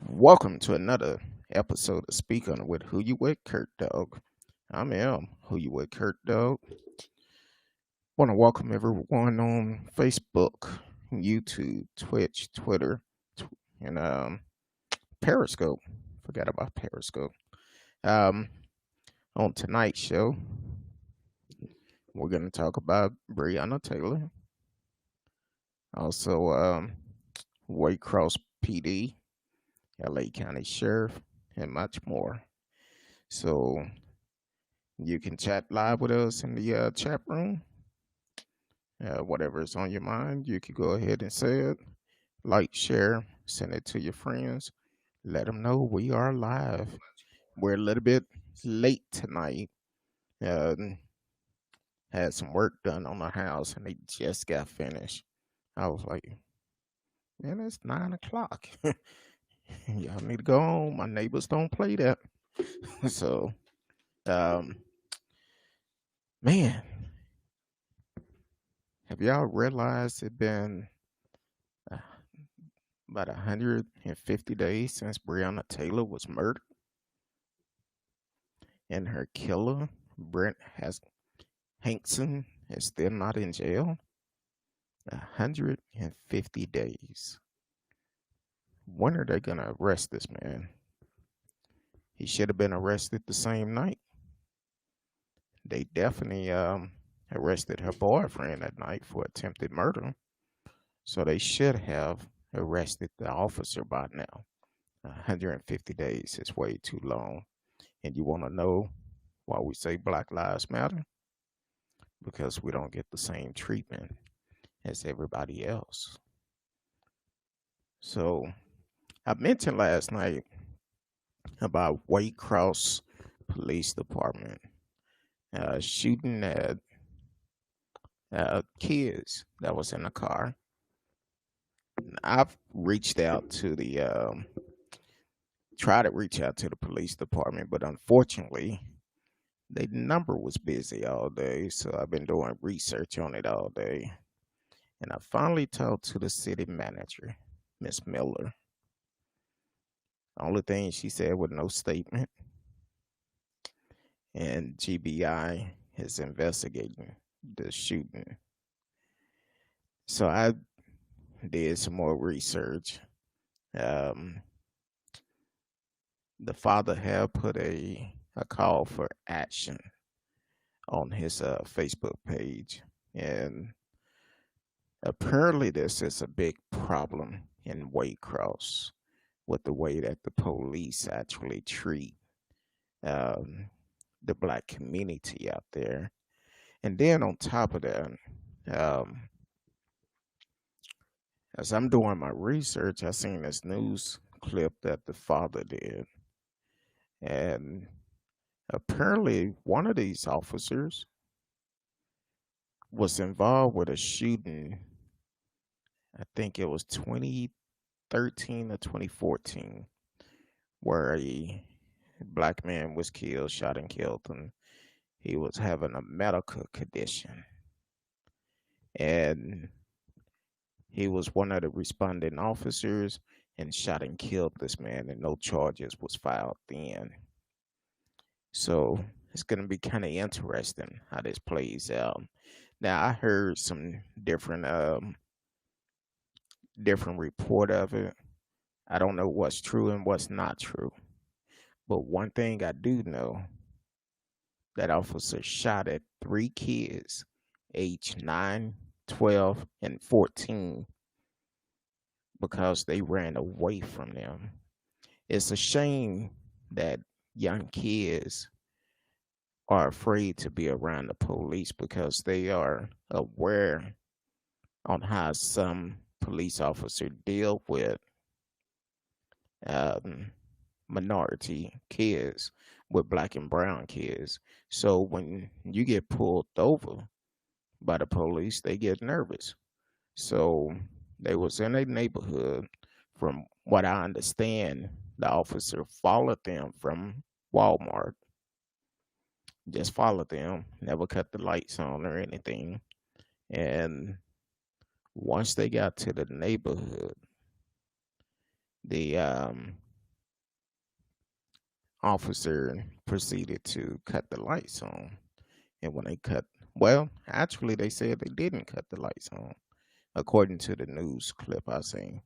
Welcome to another episode of Speak On It with Who You With Kurt Dog. I'm M, Who You With Kurt Dog. Want to welcome everyone on Facebook, YouTube, Twitch, Twitter, and Periscope. Forgot about Periscope. Um, on tonight's show, we're going to talk about Breaonna Taylor, also Waycross PD, LA County Sheriff, and much more. So you can chat live with us in the chat room. Whatever is on your mind, you can go ahead and say it. Like, share, send it to your friends. Let them know we are live. We're a little bit late tonight. Uh, had some work done on the house and they just got finished. I was like, man, it's 9 o'clock. Y'all need to go home. My neighbors don't play that. So, um, man, have y'all realized it been uh, about 150 days since Breonna Taylor was murdered? And her killer, Brent has Hankison, is still not in jail. 150 days. When are they gonna arrest this man? He should have been arrested the same night. They definitely arrested her boyfriend that night for attempted murder. So they should have arrested the officer by now. 150 days is way too long. And you want to know why we say Black Lives Matter? Because we don't get the same treatment as everybody else. So I mentioned last night about Waycross Police Department shooting at kids that was in the car. I've reached out to tried to reach out to the police department, but unfortunately, the number was busy all day. So I've been doing research on it all day. And I finally talked to the city manager, Miss Miller. Only thing she said was no statement. And GBI is investigating the shooting. So I did some more research. Um, the father had put a call for action on his Facebook page. And apparently, this is a big problem in Waycross with the way that the police actually treat um, the black community out there. And then on top of that, um, as I'm doing my research, I seen this news clip that the father did. And apparently, one of these officers was involved with a shooting. I think it was 2013 or 2014, where a black man was killed, shot and killed, and he was having a medical condition. And he was one of the responding officers and shot and killed this man, and no charges was filed then. So it's going to be kind of interesting how this plays out. Now I heard some different report of it. I don't know what's true and what's not true. But one thing I do know, that officer shot at 3 kids, aged 9, 12, and 14, because they ran away from them. It's a shame that young kids are afraid to be around the police because they are aware on how some police officers deal with um, minority kids, with black and brown kids. So when you get pulled over by the police, they get nervous. So they was in a neighborhood. From what I understand, the officer followed them from Walmart. Just followed them, never cut the lights on or anything. And once they got to the neighborhood, the officer proceeded to cut the lights on. And when they well, actually, they said they didn't cut the lights on, according to the news clip I seen.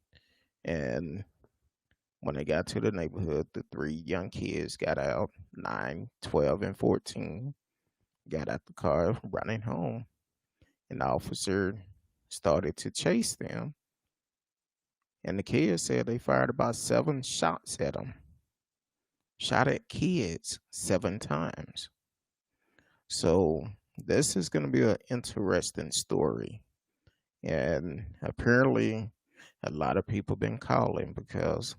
And when they got to the neighborhood, the three young kids got out, 9, 12, and 14, got out the car running home. And the officer started to chase them. And the kids said they fired about 7 shots at them, shot at kids 7 times. So this is going to be an interesting story. And apparently, a lot of people been calling because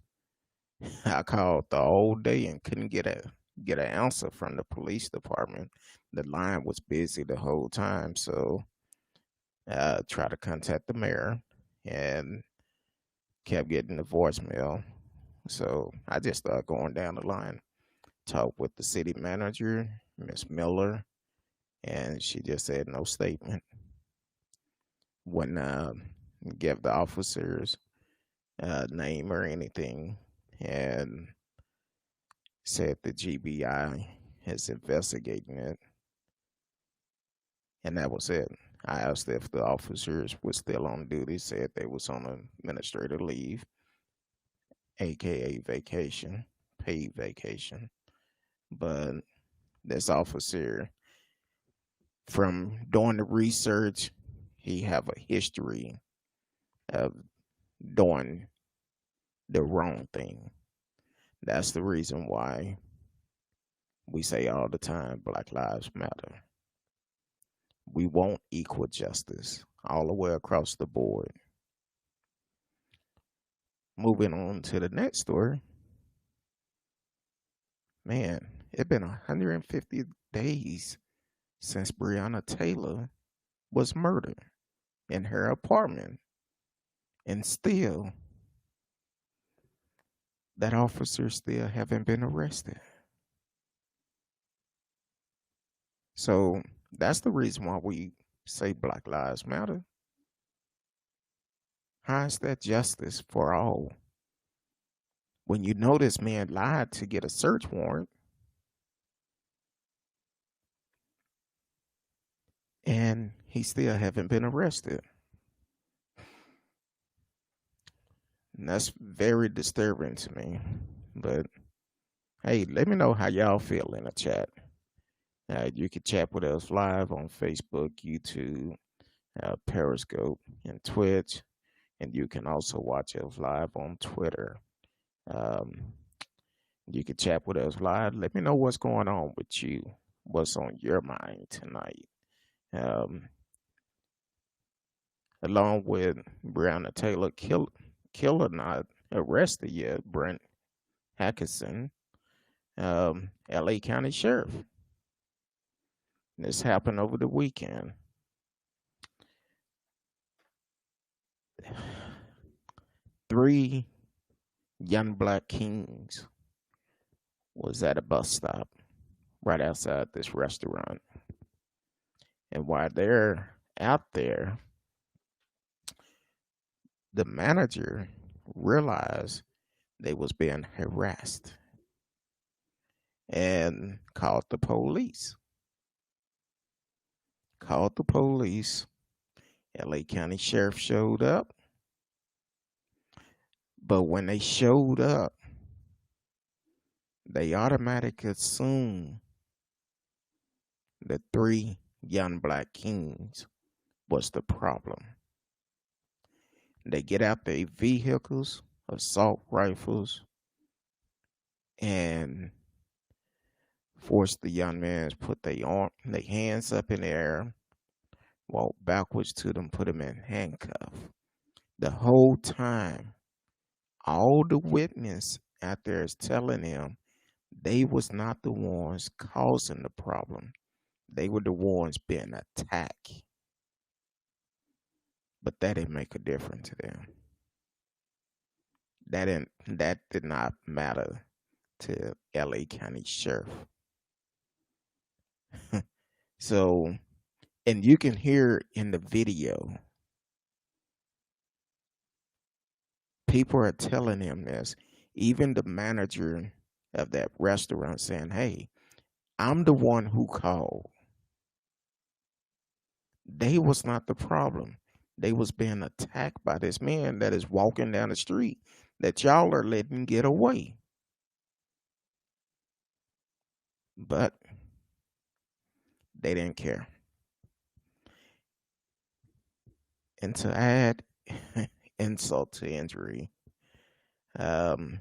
I called the whole day and couldn't get an answer from the police department. The line was busy the whole time, so I tried to contact the mayor and kept getting the voicemail. So I just started going down the line, talked with the city manager, Miss Miller, and she just said no statement. Wouldn't give the officers name or anything, and said the GBI is investigating it, and that was it. I asked if the officers were still on duty, said they was on administrative leave, aka vacation, paid vacation. But this officer, from doing the research, he have a history of doing the wrong thing. That's the reason why we say all the time, Black Lives Matter. We want equal justice all the way across the board. Moving on to the next story. Man, it's been 150 days since Breaonna Taylor was murdered in her apartment. And still, that officer still haven't been arrested. So that's the reason why we say Black Lives Matter. How is that justice for all? When you know this man lied to get a search warrant and he still haven't been arrested. And that's very disturbing to me. But hey, let me know how y'all feel in the chat. You can chat with us live on Facebook, YouTube, Periscope, and Twitch. And you can also watch us live on Twitter. You can chat with us live. Let me know what's going on with you. What's on your mind tonight? Along with Breaonna Taylor killer not arrested yet, Brent Hankison, LA County Sheriff. This happened over the weekend. Three young black kings was at a bus stop right outside this restaurant. And while they're out there, the manager realized they was being harassed and called the police. LA County Sheriff showed up. But when they showed up, they automatically assumed the three young black kings was the problem. They get out their vehicles, assault rifles, and force the young men to put their hands up in the air, walk backwards to them, put them in handcuffs. The whole time, all the witness out there is telling him they was not the ones causing the problem. They were the ones being attacked. But that didn't make a difference to them. That did not matter to LA County Sheriff. So, and you can hear in the video, people are telling him this. Even the manager of that restaurant saying, hey, I'm the one who called. They was not the problem. They was being attacked by this man that is walking down the street that y'all are letting get away. But they didn't care. And to add insult to injury, um,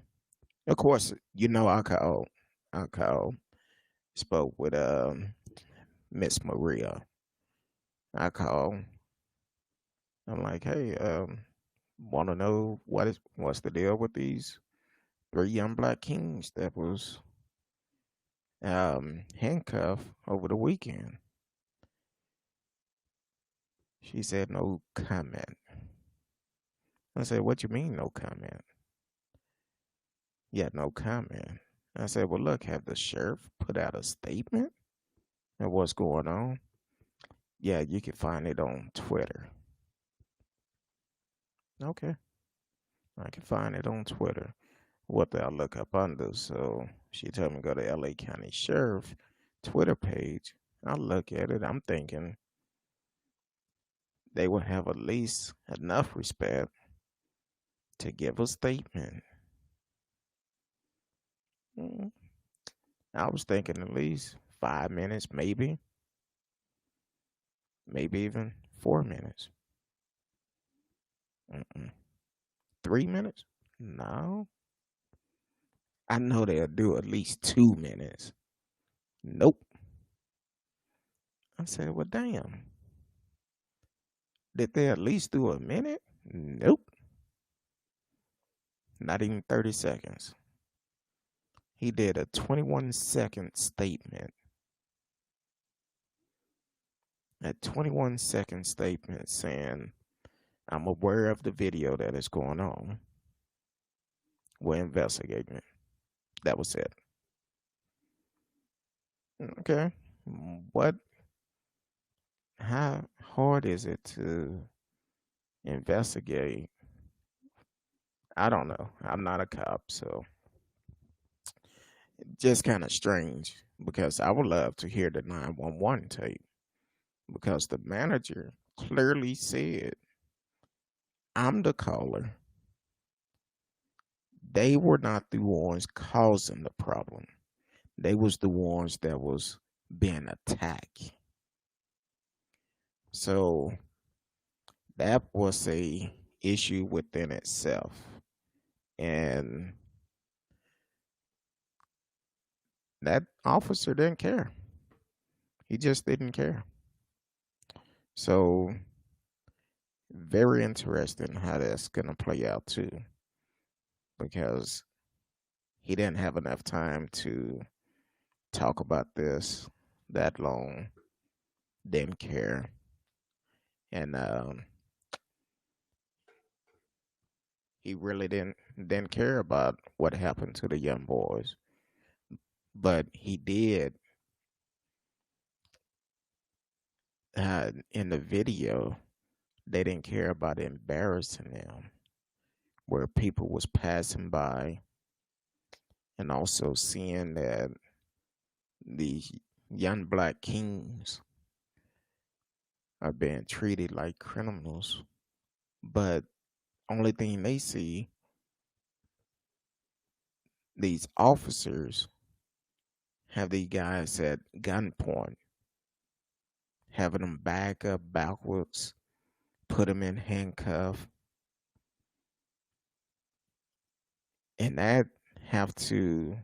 of course, I called, spoke with Miss Maria. I called. I'm like, hey, want to know what's the deal with these three young black kings that was handcuffed over the weekend? She said no comment. I said, what you mean no comment? Yeah, no comment. I said, well, look, have the sheriff put out a statement of what's going on? Yeah, you can find it on Twitter. Okay, I can find it on Twitter. What do I look up under? So she told me to go to LA County Sheriff Twitter page. I look at it. I'm thinking they would have at least enough respect to give a statement. Mm, I was thinking at least 5 minutes, maybe even 4 minutes. Mm-mm. 3 minutes? No. I know they'll do at least 2 minutes. Nope. I said, well, damn. Did they at least do a minute? Nope. Not even 30 seconds. He did a 21-second statement. A 21-second statement saying, I'm aware of the video that is going on. We're investigating it. That was it. Okay. What? How hard is it to investigate? I don't know. I'm not a cop, so just kind of strange because I would love to hear the 911 tape because the manager clearly said, I'm the caller. They were not the ones causing the problem. They was the ones that was being attacked. So that was a issue within itself. And that officer didn't care. He just didn't care. So very interesting how that's gonna play out too. Because he didn't have enough time to talk about this that long, didn't care. And he really didn't care about what happened to the young boys. But he did in the video, they didn't care about embarrassing them, where people was passing by and also seeing that the young black kings are being treated like criminals. But only thing they see, these officers have these guys at gunpoint, having them back up backwards, put them in handcuff, and that have to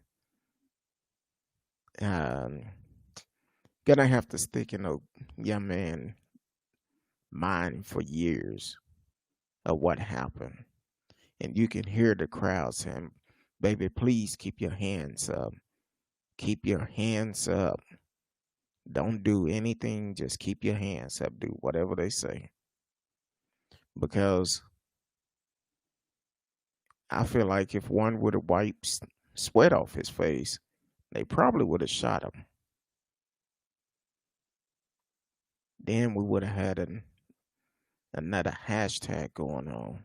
um, gonna have to stick in a young man mind for years of what happened. And you can hear the crowd saying, baby, please keep your hands up. Keep your hands up. Don't do anything. Just keep your hands up. Do whatever they say. Because I feel like if one would have wiped sweat off his face, they probably would have shot him. Then we would have had another hashtag going on.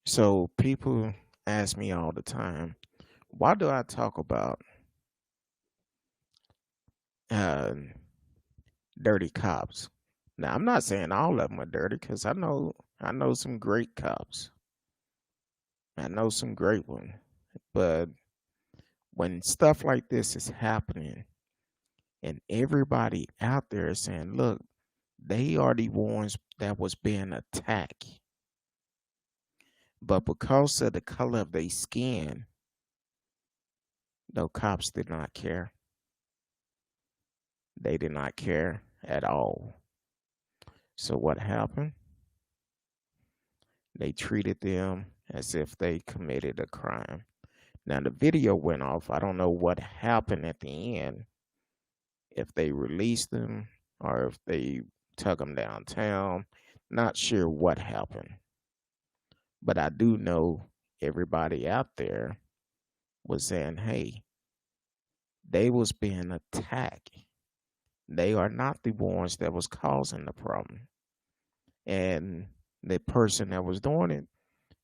So people ask me all the time, Why do I talk about uh, dirty cops? Now, I'm not saying all of them are dirty because I know some great cops. I know some great ones. But when stuff like this is happening and everybody out there is saying, look, they are the ones that was being attacked. But because of the color of their skin, no cops did not care. They did not care at all. So what happened? They treated them as if they committed a crime. Now the video went off. I don't know what happened at the end, if they released them or if they took them downtown. Not sure what happened. But I do know everybody out there was saying, hey, they was being attacked. They are not the ones that was causing the problem. And the person that was doing it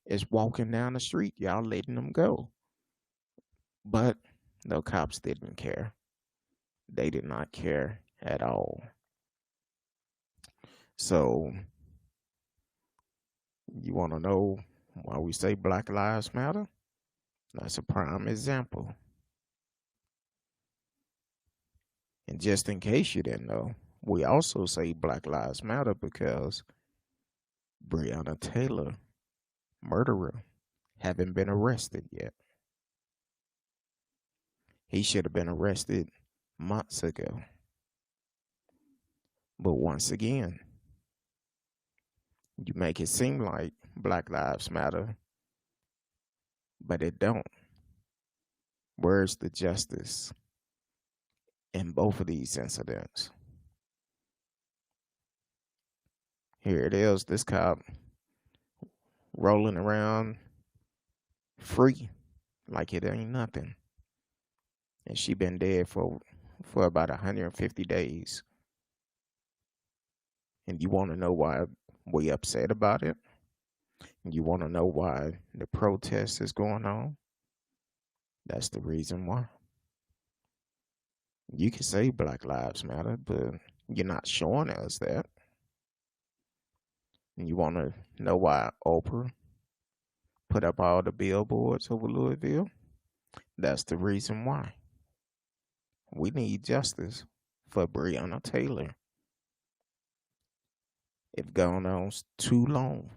is walking down the street. Y'all letting them go. But the cops didn't care. They did not care at all. So you want to know why we say Black Lives Matter? That's a prime example. And just in case you didn't know, we also say Black Lives Matter because Breaonna Taylor, murderer, haven't been arrested yet. He should have been arrested months ago. But once again, you make it seem like Black Lives Matter, but it don't. Where's the justice in both of these incidents? Here it is, this cop rolling around free like it ain't nothing. And she been dead for about 150 days. And you want to know why we upset about it? You want to know why the protest is going on? That's the reason why. You can say Black Lives Matter, but you're not showing us that. And you want to know why Oprah put up all the billboards over Louisville? That's the reason why. We need justice for Breaonna Taylor. It gone on too long.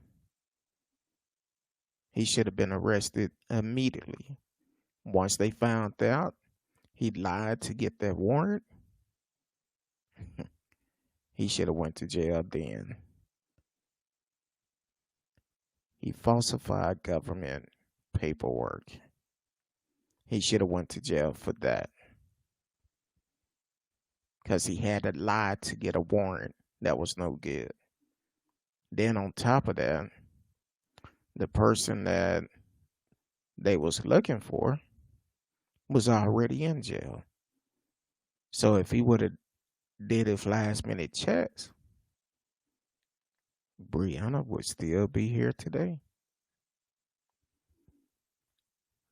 He should have been arrested immediately. Once they found out he lied to get that warrant, he should have went to jail then. He falsified government paperwork. He should have went to jail for that. Because he had to lie to get a warrant that was no good. Then on top of that, the person that they was looking for was already in jail. So if he would have did his last minute checks, Breaonna would still be here today.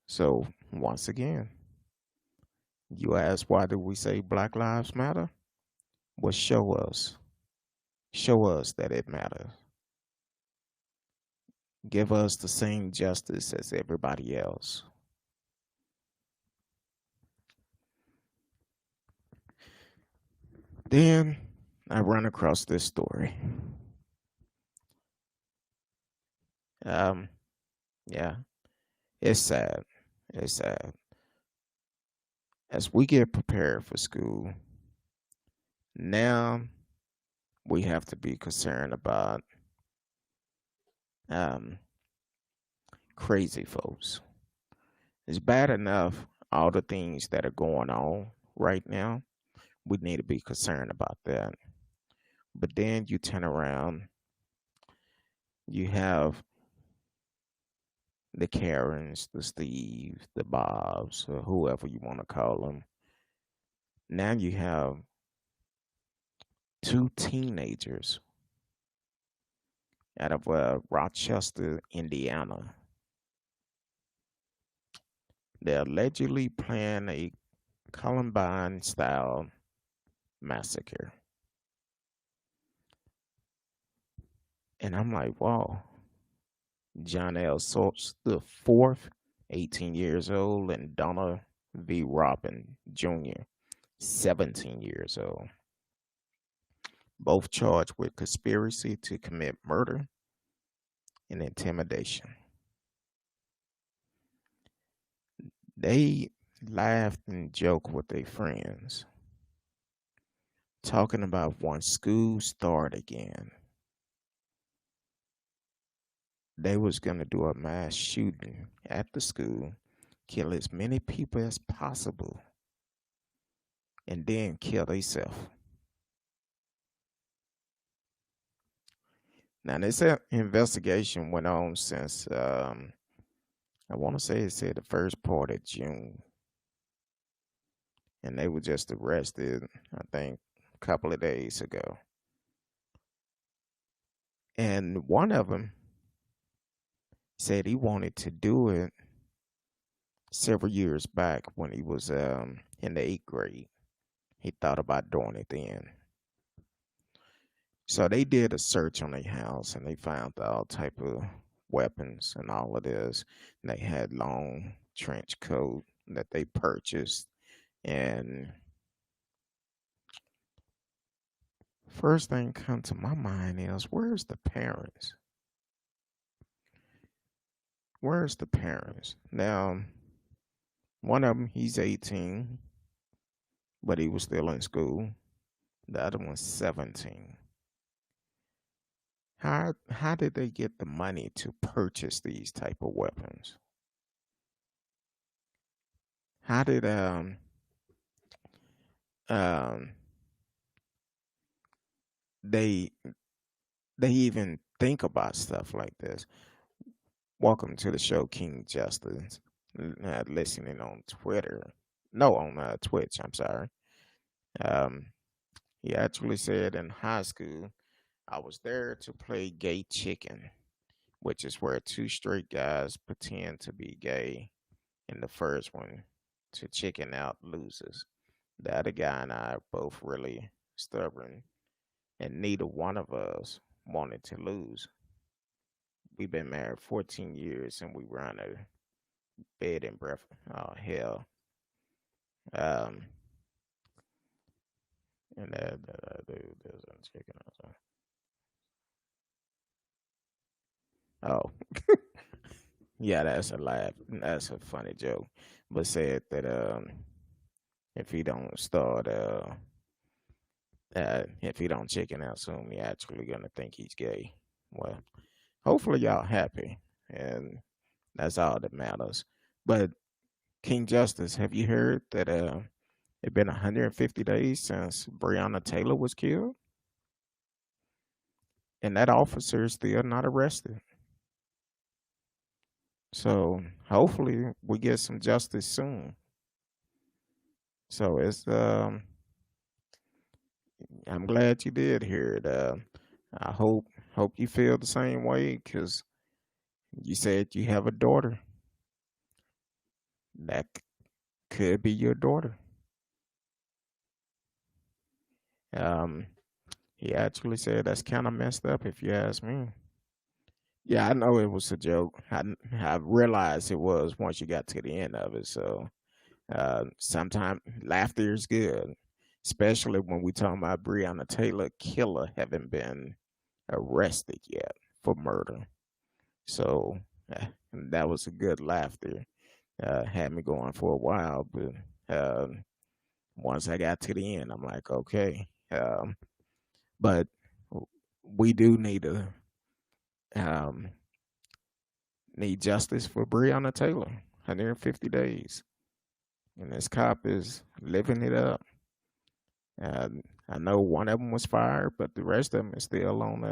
So once again, you ask, why do we say Black Lives Matter? Well, show us. Show us that it matters. Give us the same justice as everybody else. Then I run across this story. Yeah, it's sad. It's sad. As we get prepared for school, now we have to be concerned about crazy folks. It's bad enough all the things that are going on right now. We need to be concerned about that. But then you turn around, you have the Karens, the Steves, the Bobs, or whoever you want to call them. Now you have two teenagers out of Rochester, Indiana. They allegedly planned a Columbine-style massacre. And I'm like, wow. John L. Schultz the fourth, 18 years old, and Donald V. Robin Jr., 17 years old, both charged with conspiracy to commit murder and intimidation. They laughed and joked with their friends, talking about once school started again, they was gonna do a mass shooting at the school, kill as many people as possible, and then kill themselves. Now this investigation went on since I want to say it said the first part of June, and they were just arrested, I think, a couple of days ago. And one of them said he wanted to do it several years back when he was in the 8th grade. He thought about doing it then. So they did a search on their house and they found all type of weapons and all of this. And they had long trench coat that they purchased. And first thing come to my mind is, where's the parents? Where's the parents? Now, one of them, he's 18, but he was still in school. The other one's 17. How did they get the money to purchase these type of weapons? How did um they even think about stuff like this? Welcome to the show, King Justice. Listening on Twitter. No, on Twitch, I'm sorry. Um, he actually said in high school, I was there to play gay chicken, which is where two straight guys pretend to be gay. And the first one to chicken out loses. The other guy and I are both really stubborn, and neither one of us wanted to lose. We've been married 14 years and we were on a bed and breakfast. Oh, hell. Um, and that dude doesn't chicken also. Oh, yeah, that's a laugh. That's a funny joke. But said that if he don't start if he don't chicken out soon, he actually gonna think he's gay. Well, hopefully y'all happy, and that's all that matters. But King Justice, have you heard that it's been 150 days since Breaonna Taylor was killed, and that officer is still not arrested? So hopefully we get some justice soon. So it's I'm glad you did hear it. I hope you feel the same way, because you said you have a daughter. That could be your daughter. Um, he actually said that's kind of messed up, if you ask me. Yeah, I know it was a joke. I realized it was once you got to the end of it. So sometimes laughter is good, especially when we talking about Breonna Taylor killer haven't been arrested yet for murder. So that was a good laughter. Had me going for a while, but once I got to the end, I'm like, okay. But we do um, need justice for Breonna Taylor. 150 days, and this cop is living it up. I know one of them was fired, but the rest of them is still on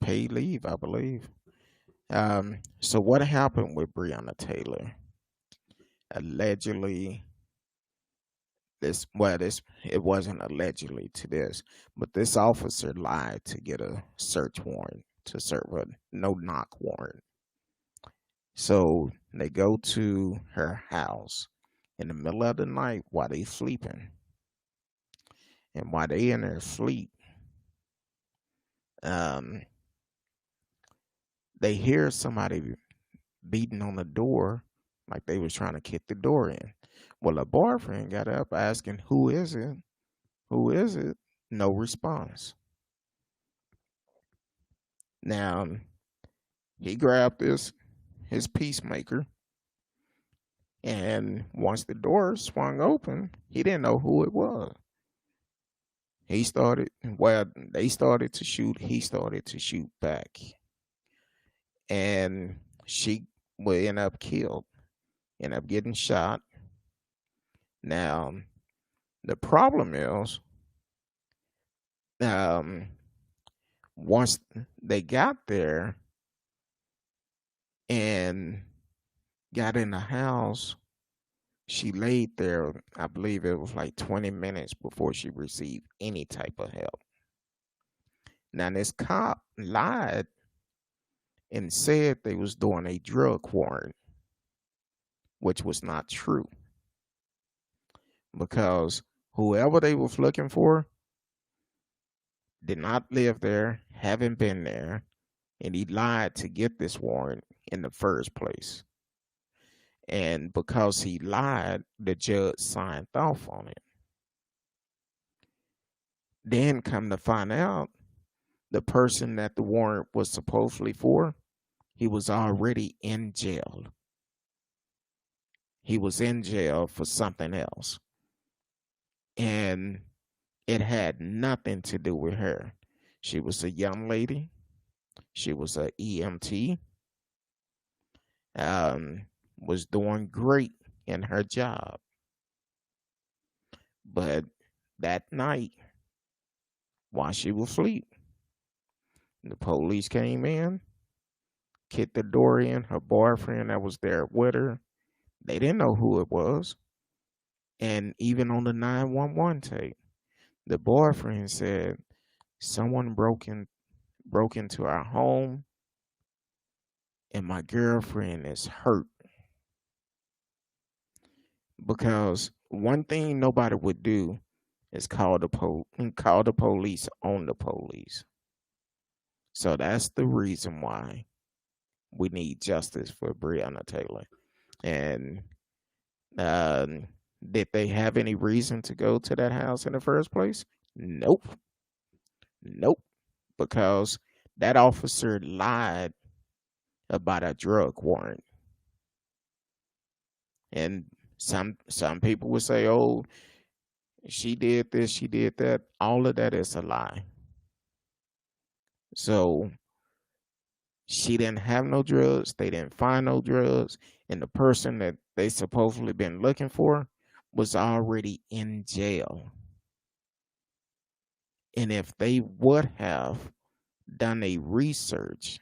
paid leave, I believe. So what happened with Breonna Taylor? Allegedly, this it wasn't allegedly to this, but this officer lied to get a search warrant to serve a no-knock warrant. So they go to her house in the middle of the night while they sleeping. And while they in their sleep, um, they hear somebody beating on the door like they was trying to kick the door in. Well, the boyfriend got up asking, "Who is it? Who is it?" No response. Now, he grabbed his peacemaker, and once the door swung open, he didn't know who it was. He started, well, they started to shoot, he started to shoot back. And she would end up killed, end up getting shot. Now, the problem is, um, once they got there and got in the house, she laid there, I believe it was like 20 minutes before she received any type of help. Now, this cop lied and said they was doing a drug warrant, which was not true. Because whoever they was looking for did not live there, haven't been there, and he lied to get this warrant in the first place. And because he lied, the judge signed off on it. Then come to find out, the person that the warrant was supposedly for, he was already in jail. He was in jail for something else. And it had nothing to do with her. She was a young lady. She was a EMT. Was doing great in her job. But that night, while she was asleep, the police came in, kicked the door in. Her boyfriend that was there with her, they didn't know who it was. And even on the 911 tape, the boyfriend said someone broke into our home and my girlfriend is hurt. Because one thing nobody would do is call the police on the police. So that's the reason why we need justice for Breaonna Taylor. And did they have any reason to go to that house in the first place? Nope. Because that officer lied about a drug warrant. And some people would say, "Oh, she did this, she did that." All of that is a lie. So she didn't have no drugs. They didn't find no drugs. And the person that they supposedly been looking for was already in jail. And if they would have done a research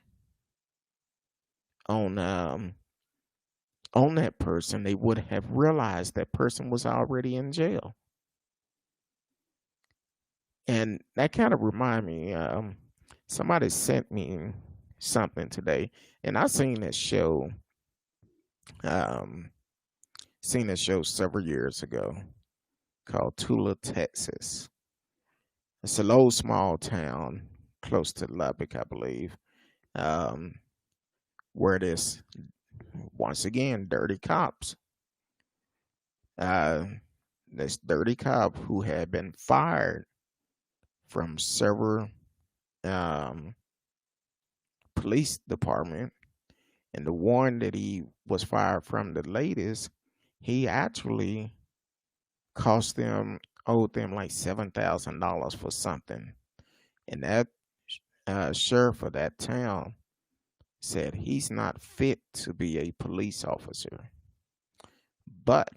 on that person, they would have realized that person was already in jail. And that kind of remind me, somebody sent me something today, and I seen this show several years ago called Tula, Texas. It's a little small town close to Lubbock, I believe, where this, once again, dirty cops. This dirty cop who had been fired from several police department, and the one that he was fired from the latest, he actually owed them like $7,000 for something. And that sheriff of that town said he's not fit to be a police officer. But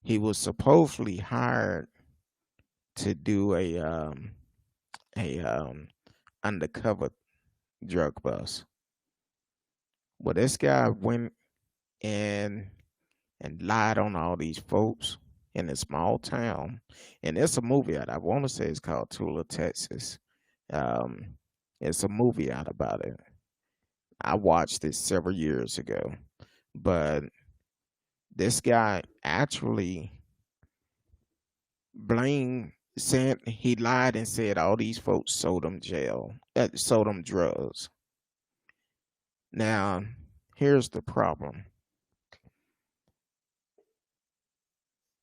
he was supposedly hired to do a undercover drug bust. Well, this guy went and lied on all these folks in a small town. And it's a movie that I want to say is called Tula, Texas. Um, it's a movie out about it. I watched it several years ago, but this guy actually blamed said he lied and said all these folks sold him drugs. Now, here's the problem.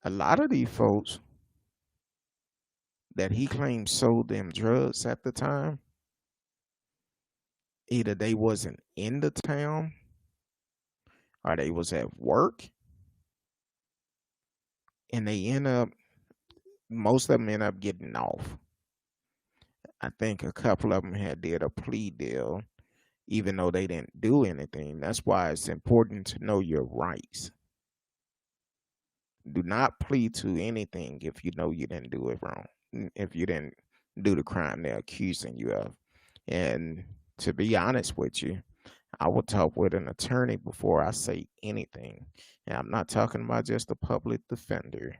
A lot of these folks that he claimed sold them drugs at the time, either they wasn't in the town or they was at work, and most of them end up getting off. I think a couple of them had did a plea deal, even though they didn't do anything. That's why it's important to know your rights. Do not plead to anything if you know you didn't do it wrong, if you didn't do the crime they're accusing you of. And to be honest with you, I would talk with an attorney before I say anything. And I'm not talking about just a public defender,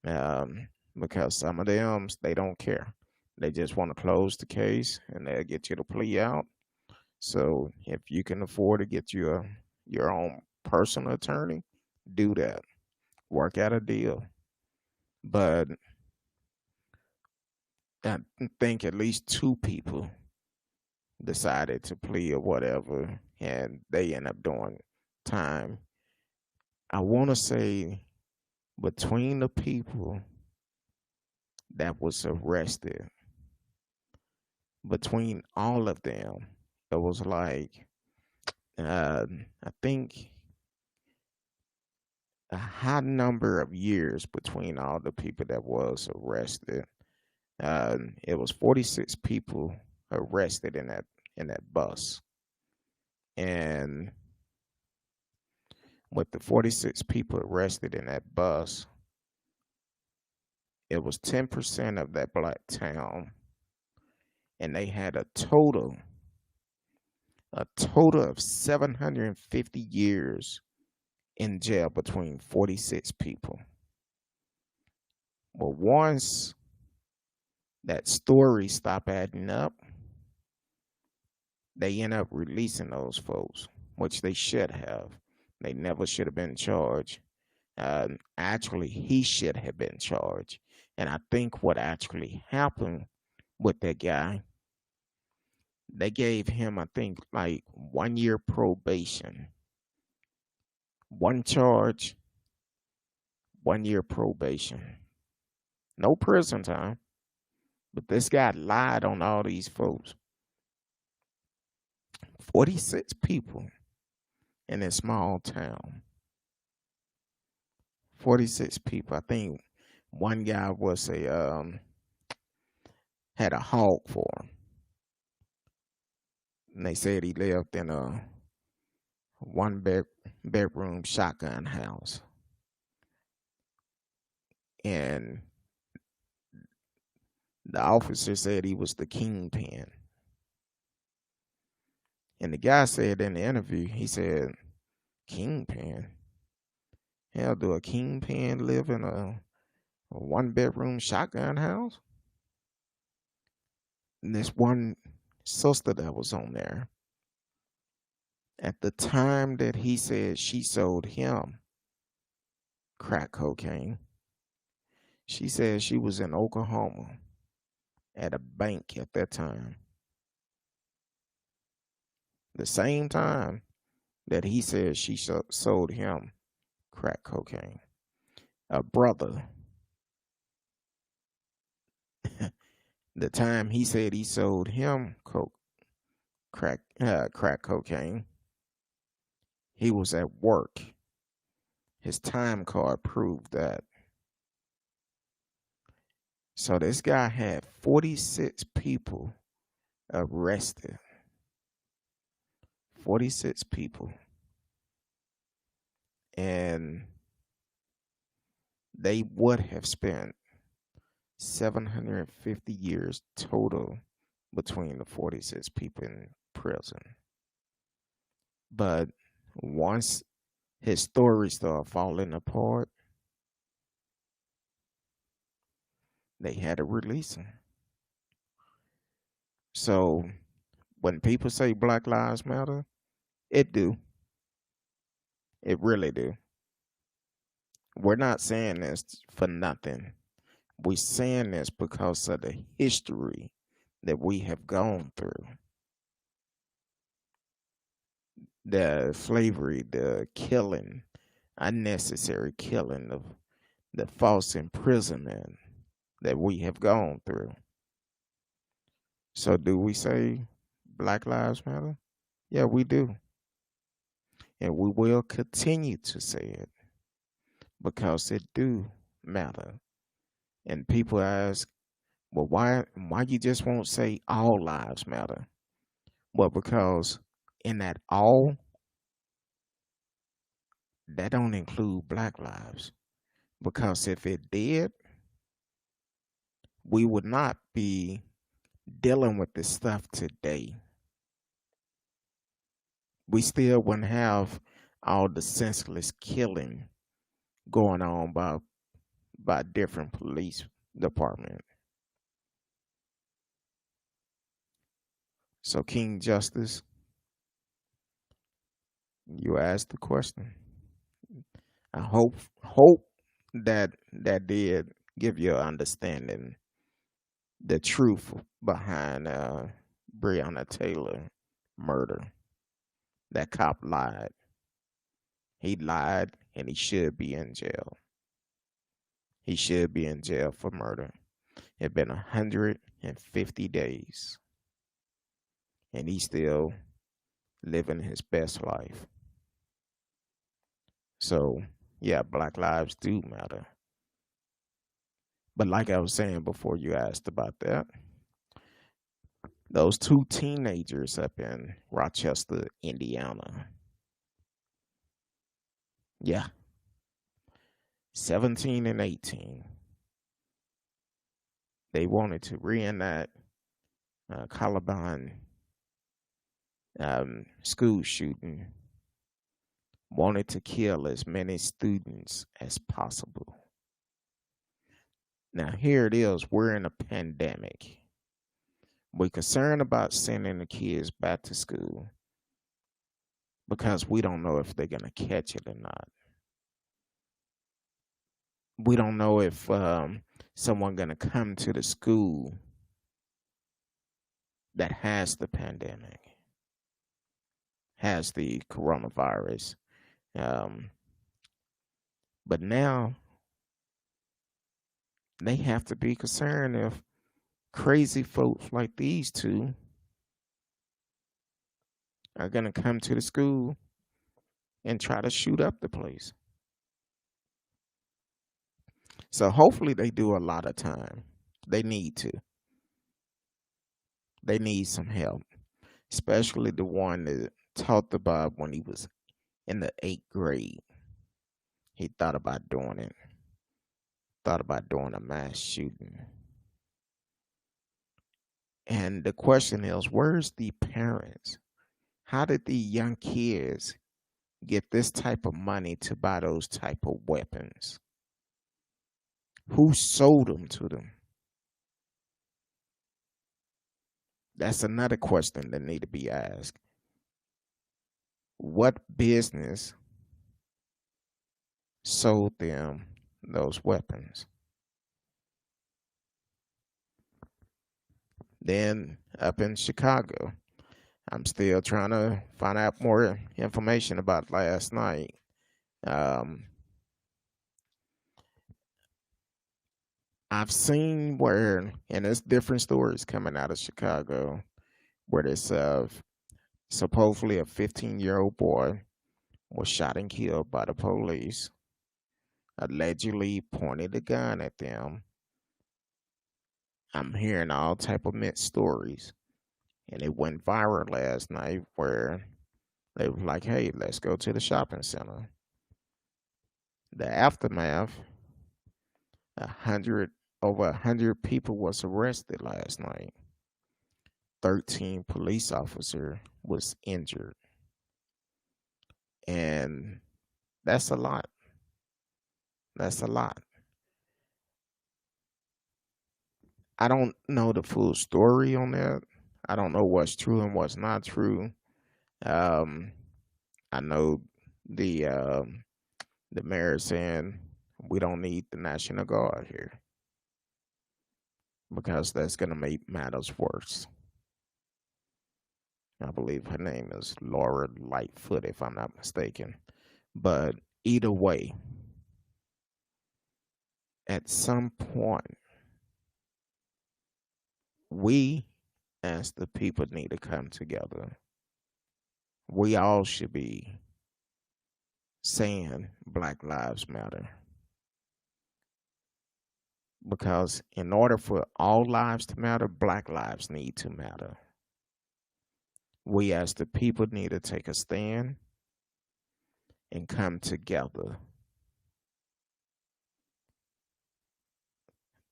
um, because some of them, they don't care. They just want to close the case and they'll get you to plea out. So if you can afford to get your own personal attorney, do that. Work out a deal. But I think at least two people decided to plea or whatever, and they end up doing time. I want to say between the people that was arrested, between all of them, it was like, I think a high number of years between all the people that was arrested. It was 46 people arrested in that bus, and with the 46 people arrested in that bus, it was 10% of that black town, and they had a total of 750 years in jail between 46 people. Well, once that story stopped adding up, they end up releasing those folks, which they should have. They never should have been charged. Actually, he should have been charged. And I think what actually happened with that guy, they gave him, I think, like 1 year probation. One charge, 1 year probation. No prison time. But this guy lied on all these folks. 46 people in a small town. 46 people. I think one guy was had a hog farm. And they said he lived in a bedroom shotgun house. And the officer said he was the kingpin. And the guy said in the interview, he said, kingpin? Hell, do a kingpin live in a 1 bedroom shotgun house? And this one sister that was on there, at the time that he said she sold him crack cocaine, she said she was in Oklahoma at a bank at that time. The same time that he said she sold him crack cocaine. A brother, the time he said he sold him crack cocaine, he was at work. His time card proved that. So this guy had 46 people arrested. 46 people. And they would have spent 750 years total between the 46 people in prison. But once his story started falling apart, they had to release him. So when people say Black Lives Matter, it do. It really do. We're not saying this for nothing. We're saying this because of the history that we have gone through. The slavery, the killing, unnecessary killing, the false imprisonment that we have gone through. So do we say Black Lives Matter? Yeah, we do. And we will continue to say it because it do matter. And people ask, well, why you just won't say all lives matter? Well, because in that all, that don't include Black lives. Because if it did, we would not be dealing with this stuff today. We still wouldn't have all the senseless killing going on by different police department. So King Justice, you asked the question. I hope that did give you an understanding the truth behind Breaonna Taylor murder. That cop lied. He lied and he should be in jail. He should be in jail for murder. It's been 150 days and he's still living his best life. So, yeah, Black lives do matter. But like I was saying before you asked about that, those two teenagers up in Rochester, Indiana. Yeah, 17 and 18. They wanted to reenact Columbine school shooting, wanted to kill as many students as possible. Now, here it is. We're in a pandemic. We're concerned about sending the kids back to school because we don't know if they're going to catch it or not. We don't know if someone going to come to the school that has the pandemic, has the coronavirus. But now they have to be concerned if crazy folks like these two are going to come to the school and try to shoot up the place. So hopefully they do a lot of time. They need to. They need some help, especially the one that talked about when he was in the 8th grade. He thought about doing it, thought about doing a mass shooting. And the question is, where's the parents? How did the young kids get this type of money to buy those type of weapons? Who sold them to them? That's another question that need to be asked. What business sold them those weapons? Then up in Chicago, I'm still trying to find out more information about last night. I've seen where, and there's different stories coming out of Chicago, where there's supposedly a 15-year-old boy was shot and killed by the police, allegedly pointed a gun at them. I'm hearing all type of mixed stories, and it went viral last night where they were like, "Hey, let's go to the shopping center." The aftermath, 100 over 100 people was arrested last night. 13 police officer was injured, and that's a lot. That's a lot. I don't know the full story on that. I don't know what's true and what's not true. Um, I know the mayor saying we don't need the National Guard here because that's going to make matters worse. I believe her name is Laura Lightfoot, if I'm not mistaken. But either way, at some point, we as the people need to come together. We all should be saying Black Lives Matter. Because in order for all lives to matter, Black lives need to matter. We as the people need to take a stand and come together.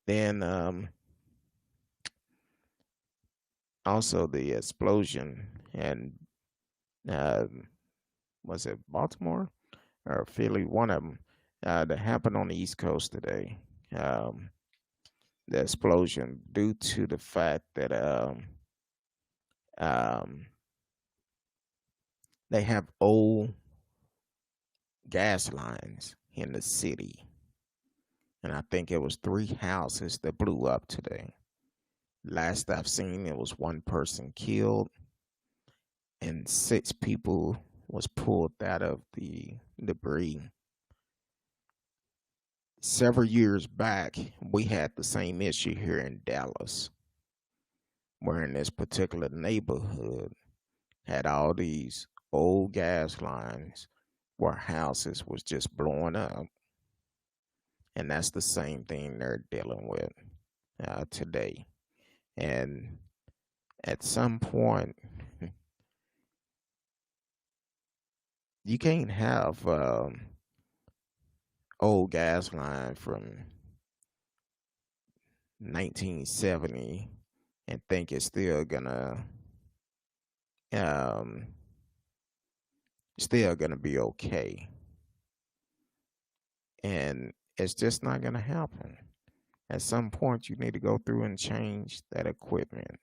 Then also the explosion and uh, was it Baltimore or Philly? One of them that happened on the East Coast today. Um, the explosion due to the fact that um, they have old gas lines in the city, and I think it was 3 houses that blew up today. Last I've seen, it was one person killed and 6 people was pulled out of the debris. Several years back, we had the same issue here in Dallas, where in this particular neighborhood had all these old gas lines where houses was just blowing up. And that's the same thing they're dealing with today. And at some point, you can't have old gas line from 1970 and think it's um still gonna be okay. And it's just not gonna happen. At some point you need to go through and change that equipment.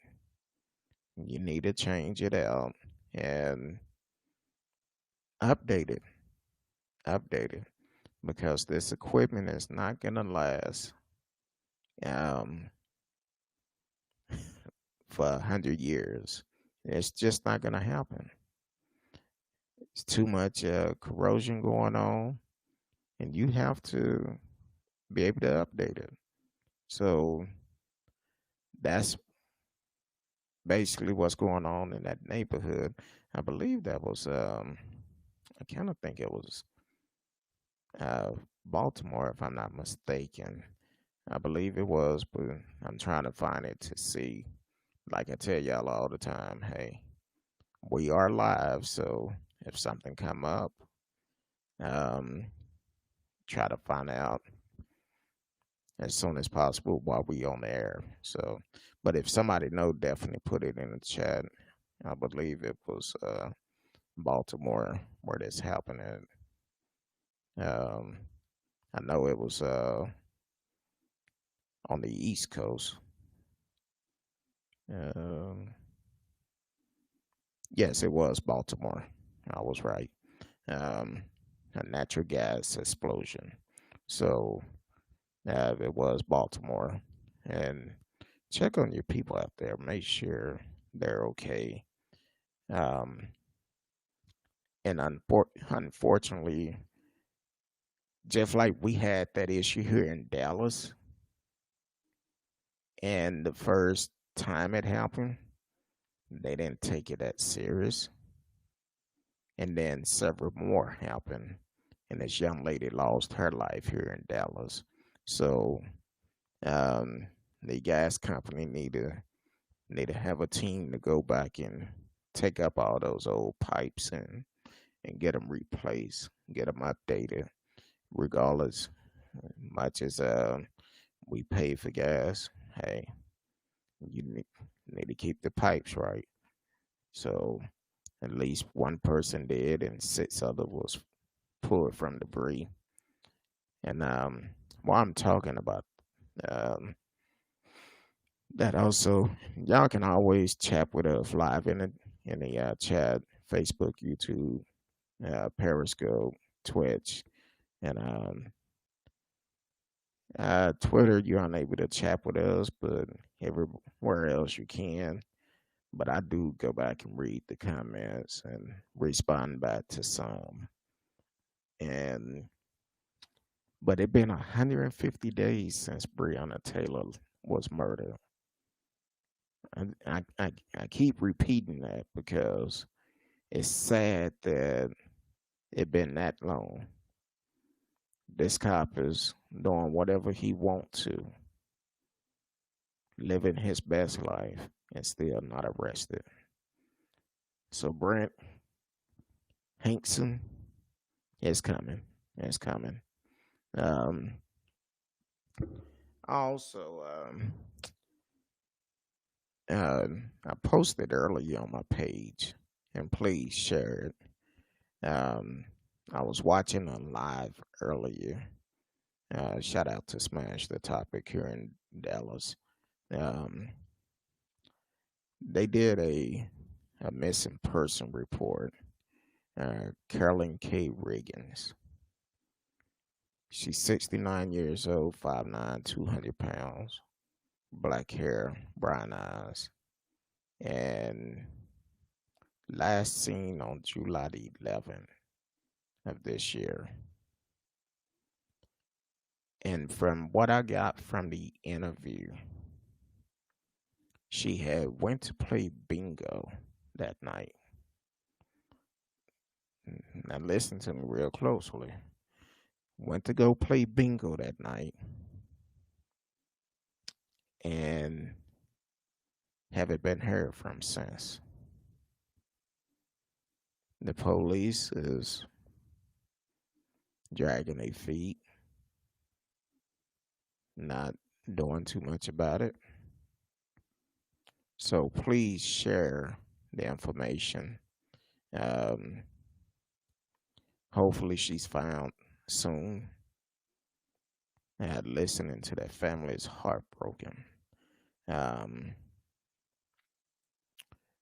You need to change it out and update it. Update it. Because this equipment is not gonna last um for 100 years. It's just not gonna happen. It's too much corrosion going on, and you have to be able to update it. So that's basically what's going on in that neighborhood. I believe that was I kind of think it was uh Baltimore, if I'm not mistaken. I believe it was, but I'm trying to find it to see. Like I tell y'all all the time, hey, we are live, so if something come up, um, try to find out as soon as possible while we on the air. So, but if somebody know, definitely put it in the chat. I believe it was Baltimore where this happened at. I know it was on the East Coast. Um, yes, it was Baltimore. I was right. Um, a natural gas explosion. So it was Baltimore. And check on your people out there. Make sure they're okay. Um, and unfortunately, just like we had that issue here in Dallas, and the first time it happened, they didn't take it that serious. And then several more happened, and this young lady lost her life here in Dallas. So um, the gas company need to have a team to go back and take up all those old pipes and get them replaced, get them updated, regardless. Much as we pay for gas, hey, you need to keep the pipes right. So at least one person did, and 6 other was pulled from debris. And while I'm talking about um, That also, y'all can always chat with us live in the chat, Facebook, YouTube, Periscope, Twitch, and Twitter. You're unable to chat with us, but everywhere else you can. But I do go back and read the comments and respond back to some. And but it's been 150 days since Breaonna Taylor was murdered. I keep repeating that because it's sad that it been that long. This cop is doing whatever he wants to, living his best life, and still not arrested. So Brent Hankison is coming. It's coming. Um, also, I posted earlier on my page, and please share it. I was watching a live earlier. Shout out to Smash the Topic here in Dallas. Um, they did a missing person report. Carolyn K. Riggins. She's 69 years old, 5'9", 200 pounds, black hair, brown eyes, and last seen on July the 11th of this year. And from what I got from the interview, she had went to play bingo that night. Now listen to me real closely. Went to go play bingo that night and haven't been heard from since. The police is dragging their feet, not doing too much about it. So please share the information. Um, Hopefully she's found soon. And listening to that family is heartbroken. Um,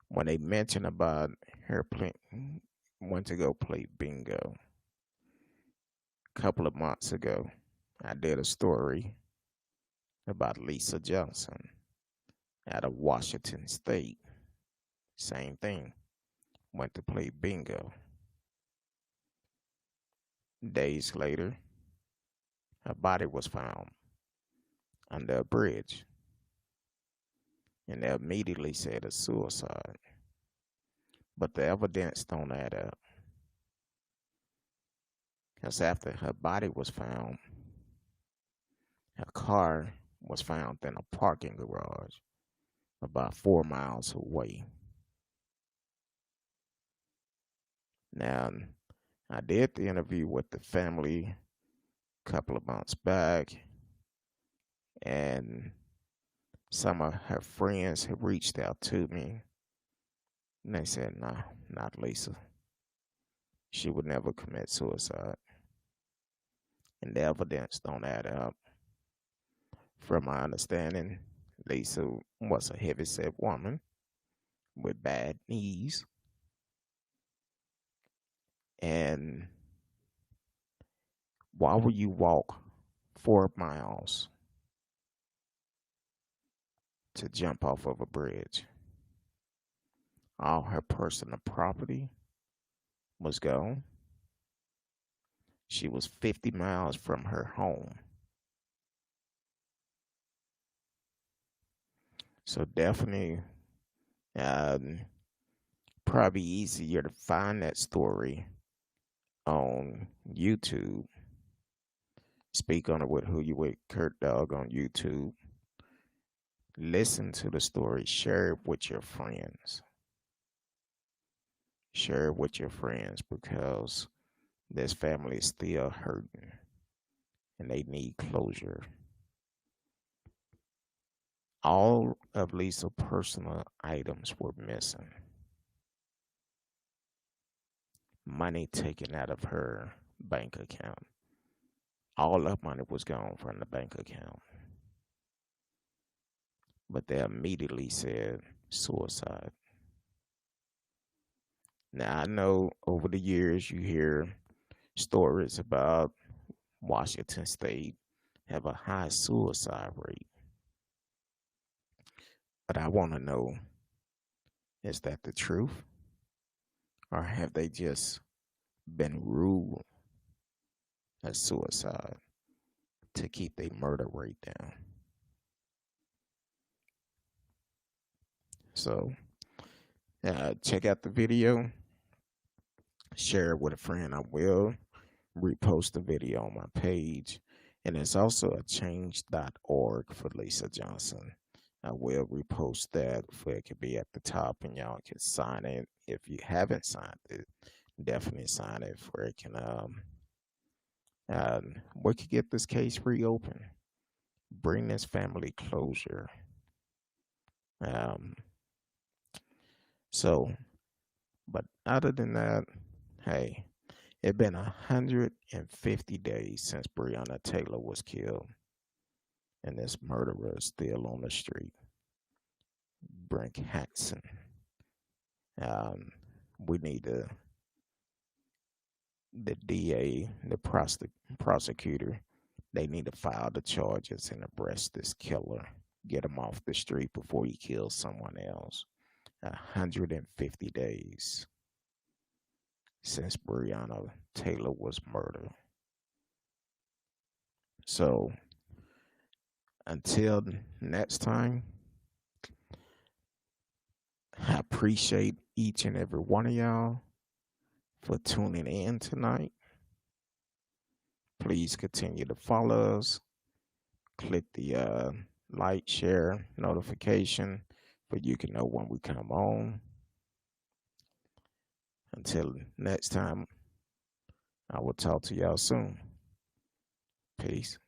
when they mentioned about her went to go play bingo a couple of months ago, I did a story about Lisa Johnson out of Washington State. Same thing. Went to play bingo. Days later, her body was found under a bridge. And they immediately said a suicide. But the evidence don't add up. Because after her body was found, her car was found in a parking garage about 4 miles away. Now, I did the interview with the family a couple of months back, and some of her friends have reached out to me, and they said, no, not Lisa. She would never commit suicide. And the evidence don't add up. From my understanding, Lisa was a heavyset woman with bad knees. And why would you walk 4 miles to jump off of a bridge? All her personal property was gone. She was 50 miles from her home. So definitely, probably easier to find that story on YouTube. Speak on it with Who You With Kurt Dog on YouTube. Listen to the story. Share it with your friends. Share it with your friends because this family is still hurting and they need closure. All of Lisa's personal items were missing. Money taken out of her bank account. All of money was gone from the bank account. but they immediately said suicide. Now, I know over the years you hear stories about Washington State have a high suicide rate, but I want to know, is that the truth? Or have they just been ruled as suicide to keep their murder rate down? So, check out the video, share it with a friend. I will repost the video on my page. And there's also a change.org for Lisa Johnson. I will repost that for it could be at the top and y'all can sign it. If you haven't signed it, definitely sign it for it can we could get this case reopened. Bring this family closure. Um so but other than that, hey, it's been 150 days since Breaonna Taylor was killed, and this murderer is still on the street. Hankison. We need the DA, the prosecutor, they need to file the charges and arrest this killer. Get him off the street before he kills someone else. 150 days since Breonna Taylor was murdered. So until next time, I appreciate each and every one of y'all for tuning in tonight. Please continue to follow us. Click the like, share, notification, but you can know when we come on. Until next time, I will talk to y'all soon. Peace.